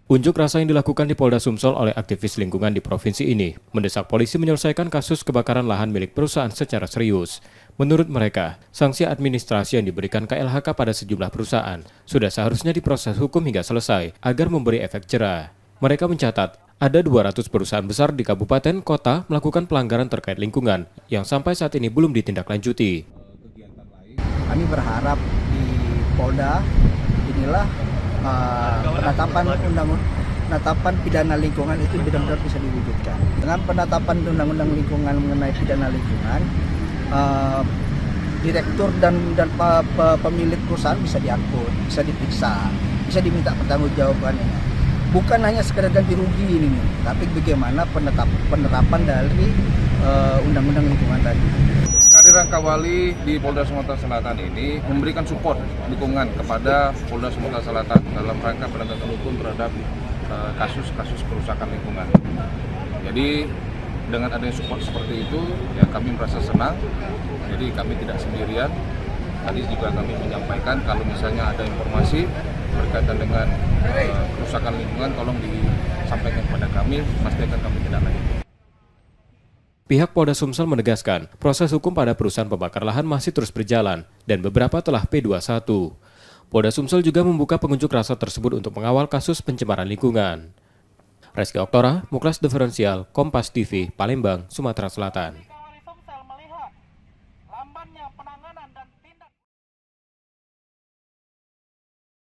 Unjuk rasa yang dilakukan di Polda Sumsel oleh aktivis lingkungan di provinsi ini mendesak polisi menyelesaikan kasus kebakaran lahan milik perusahaan secara serius. Menurut mereka, sanksi administrasi yang diberikan KLHK pada sejumlah perusahaan sudah seharusnya diproses hukum hingga selesai agar memberi efek jerah. Mereka mencatat, ada 200 perusahaan besar di kabupaten kota melakukan pelanggaran terkait lingkungan yang sampai saat ini belum ditindaklanjuti. Kami berharap di Polda inilah penetapan pidana lingkungan itu benar-benar bisa diwujudkan. Dengan penetapan undang-undang lingkungan mengenai pidana lingkungan, direktur dan pemilik perusahaan bisa diangkut, bisa diperiksa, bisa diminta pertanggungjawabannya. Bukan hanya sekedar ganti rugi ini, tapi bagaimana penerapan dari undang-undang lingkungan tadi. Kehadiran Kawali di Polda Sumatera Selatan ini memberikan support dukungan kepada Polda Sumatera Selatan dalam rangka penegakan hukum terhadap kasus-kasus kerusakan lingkungan. Jadi dengan adanya support seperti itu, ya kami merasa senang. Jadi kami tidak sendirian. Tadi juga kami menyampaikan kalau misalnya ada informasi berkaitan dengan kerusakan lingkungan, tolong disampaikan kepada kami, pasti akan kami tindak lanjuti. Pihak Polda Sumsel menegaskan, proses hukum pada perusahaan pembakar lahan masih terus berjalan dan beberapa telah P21. Polda Sumsel juga membuka pengunjuk rasa tersebut untuk mengawal kasus pencemaran lingkungan. Reski Oktora, Muklas Diferensial, Kompas TV, Palembang, Sumatera Selatan.